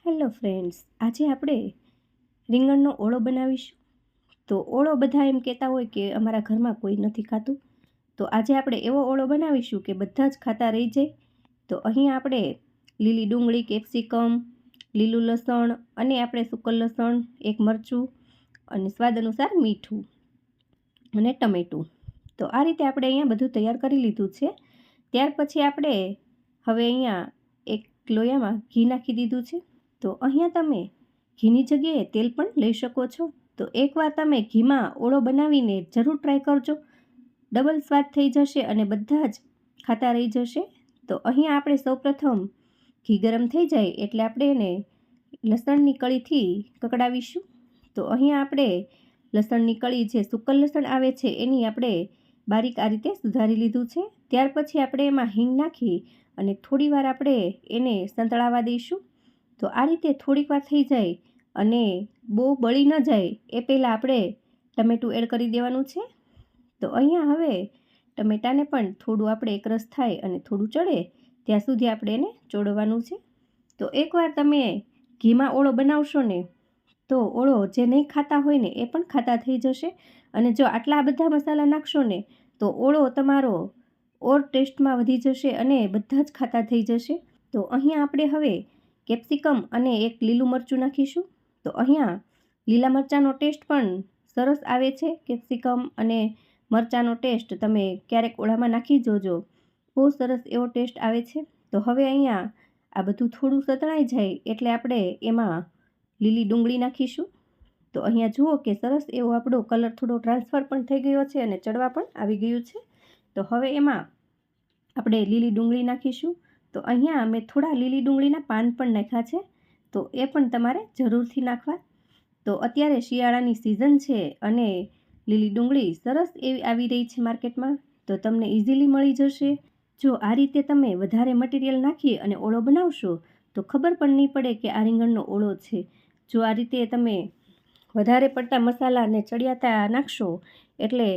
Hello friends, આજે આપણે રીંગણનો ઓળો બનાવીશું. તો ઓળો બધા એમ કહેતા હોય કે અમારા ઘરમાં કોઈ નથી ખાતું, તો આજે આપણે એવો ઓળો બનાવીશું કે બધા જ ખાતા રહી જાય. તો અહીં આપણે લીલી ડુંગળી, કેપ્સિકમ, લીલું લસણ અને આપણે સૂકલ લસણ, એક મરચું અને સ્વાદ અનુસાર મીઠું અને ટમેટું. તો આ રીતે આપણે અહીંયા બધું તૈયાર કરી લીધું છે. ત્યાર પછી આપણે હવે અહીંયા એક લોયામાં ઘી નાખી દીધું છે. તો અહીંયા તમે ઘીની જગ્યાએ તેલ પણ લઈ શકો છો. તો એકવાર તમે ઘીમાં ઓળો બનાવીને જરૂર ટ્રાય કરજો, ડબલ સ્વાદ થઈ જશે અને બધા જ ખાતા રહી જશે. તો અહીંયા આપણે સૌપ્રથમ ઘી ગરમ થઈ જાય એટલે આપણે એને લસણની કળીથી કકડાવીશું. તો અહીંયા આપણે લસણની કળી જે સૂકલ લસણ આવે છે એની આપણે બારીક આ રીતે સુધારી લીધું છે. ત્યાર પછી આપણે એમાં હિંગ નાખી અને થોડીવાર આપણે એને સંતળાવા દઈશું. તો આ રીતે થોડીક વાર થઈ જાય અને બહુ બળી ન જાય એ પહેલાં આપણે ટમેટું એડ કરી દેવાનું છે. તો અહીંયા હવે ટમેટાને પણ થોડું આપણે એકરસ થાય અને થોડું ચડે ત્યાં સુધી આપણે એને ચોળવાનું છે. તો એકવાર તમે ઘીમાં ઓળો બનાવશો ને તો ઓળો જે નહીં ખાતા હોય ને એ પણ ખાતા થઈ જશે. અને જો આટલા બધા મસાલા નાખશો ને તો ઓળો તમારો ઓર ટેસ્ટમાં વધી જશે અને બધા જ ખાતા થઈ જશે. તો અહીંયા આપણે હવે કેપ્સિકમ અને એક લીલું મરચું નાખીશું. તો અહીંયા લીલા મરચાંનો ટેસ્ટ પણ સરસ આવે છે. કેપ્સિકમ અને મરચાંનો ટેસ્ટ તમે ક્યારેક ઓળામાં નાખી જોજો, બહુ સરસ એવો ટેસ્ટ આવે છે. તો હવે અહીંયા આ બધું થોડું સતળાઈ જાય એટલે આપણે એમાં લીલી ડુંગળી નાખીશું. તો અહીંયા જુઓ કે સરસ એવો આપણો કલર થોડો ટ્રાન્સફર પણ થઈ ગયો છે અને ચડવા પણ આવી ગયું છે. તો હવે એમાં આપણે લીલી ડુંગળી નાખીશું. તો અહીંયા મેં થોડા લીલી ડુંગળીના પાન પણ નાખ્યા છે, તો એ પણ તમારે જરૂરથી નાખવા. તો અત્યારે શિયાળાની સિઝન છે અને લીલી ડુંગળી સરસ એવી આવી રહી છે માર્કેટમાં, તો તમને ઇઝીલી મળી જશે. જો આ રીતે તમે વધારે મટીરિયલ નાખી અને ઓળો બનાવશો તો ખબર પણ નહીં પડે કે આ રીંગણનો ઓળો છે. જો આ રીતે તમે વધારે પડતા મસાલા અને ચડિયાતા નાખશો એટલે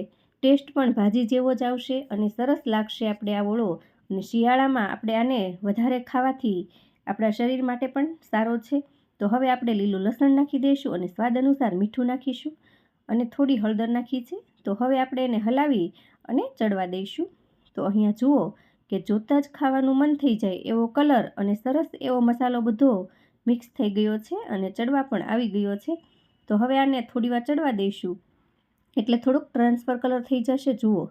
ટેસ્ટ પણ ભાજી જેવો જ આવશે અને સરસ લાગશે આપણે આ ઓળો. અને શિયાળામાં આપણે આને વધારે ખાવાથી આપણા શરીર માટે પણ સારો છે. તો હવે આપણે લીલું લસણ નાખી દઈશું અને સ્વાદ અનુસાર મીઠું નાખીશું અને થોડી હળદર નાખી છે. તો હવે આપણે એને હલાવી અને ચડવા દઈશું. તો અહીંયા જુઓ કે જોતાં જ ખાવાનું મન થઈ જાય એવો કલર અને સરસ એવો મસાલો બધો મિક્સ થઈ ગયો છે અને ચડવા પણ આવી ગયો છે. તો હવે આને થોડીવાર ચડવા દઈશું એટલે થોડુંક ટ્રાન્સફર કલર થઈ જશે. જુઓ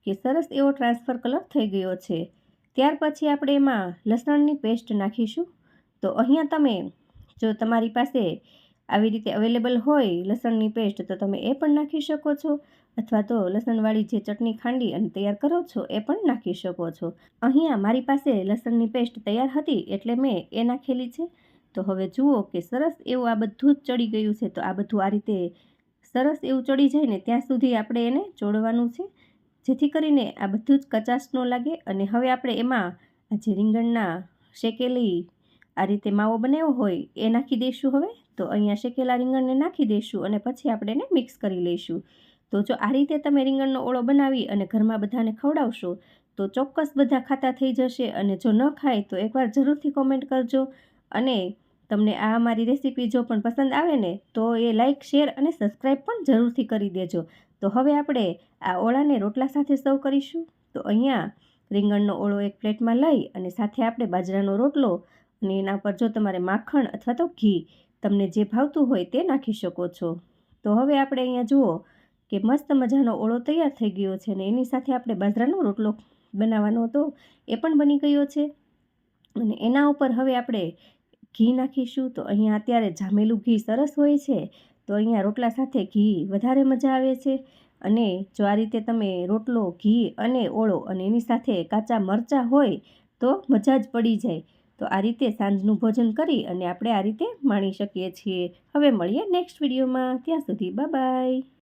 કે સરસ એવો ટ્રાન્સફર કલર થઈ ગયો છે. ત્યાર પછી આપણે એમાં લસણની પેસ્ટ નાખીશું. તો અહીંયા તમે જો તમારી પાસે આવી રીતે અવેલેબલ હોય લસણની પેસ્ટ તો તમે એ પણ નાખી શકો છો, અથવા તો લસણવાળી જે ચટણી ખાંડી અને તૈયાર કરો છો એ પણ નાખી શકો છો. અહીંયા મારી પાસે લસણની પેસ્ટ તૈયાર હતી એટલે મેં એ નાખેલી છે. તો હવે જુઓ કે સરસ એવું આ બધું જ ચડી ગયું છે. તો આ બધું આ રીતે સરસ એવું ચડી જાય ને ત્યાં સુધી આપણે એને ચોળવાનું છે, જેથી કરીને આ બધું જ કચાશ ન લાગે. અને હવે આપણે એમાં આ જે રીંગણના શેકેલી આ રીતે માવો બનાવ્યો હોય એ નાખી દઈશું. હવે તો અહીંયા શેકેલા રીંગણને નાખી દઈશું અને પછી આપણે એને મિક્સ કરી લઈશું. તો જો આ રીતે તમે રીંગણનો ઓળો બનાવી અને ઘરમાં બધાને ખવડાવશો તો ચોક્કસ બધા ખાતા થઈ જશે. અને જો ન ખાય તો એકવાર જરૂરથી કોમેન્ટ કરજો. અને તમને આ અમારી રેસીપી જો પણ પસંદ આવે ને તો એ લાઇક, શેર અને સબસ્ક્રાઈબ પણ જરૂરથી કરી દેજો. તો હવે આપણે આ ઓળાને રોટલા સાથે સર્વ કરીશું. તો અહીંયા રીંગણનો ઓળો એક પ્લેટમાં લઈ અને સાથે આપણે બાજરાનો રોટલો અને એના પર જો તમારે માખણ અથવા તો ઘી તમને જે ભાવતું હોય તે નાખી શકો છો. તો હવે આપણે અહીંયા જુઓ કે મસ્ત મજાનો ઓળો તૈયાર થઈ ગયો છે અને એની સાથે આપણે બાજરાનો રોટલો બનાવવાનો હતો એ પણ બની ગયો છે. અને એના ઉપર હવે આપણે ઘી નાખીશું. તો અહીંયા અત્યારે જામેલું ઘી સરસ હોય છે, તો અહીંયા રોટલા સાથે ઘી વધારે મજા આવે છે. અને જો આ રીતે તમે રોટલો, ઘી અને ઓળો અને એની સાથે કાચા મરચાં હોય તો મજા જ પડી જાય. તો આ રીતે સાંજનું ભોજન કરી અને આપણે આ રીતે માણી શકીએ છીએ. હવે મળીએ નેક્સ્ટ વિડીયોમાં. ત્યાં સુધી બાય બાય.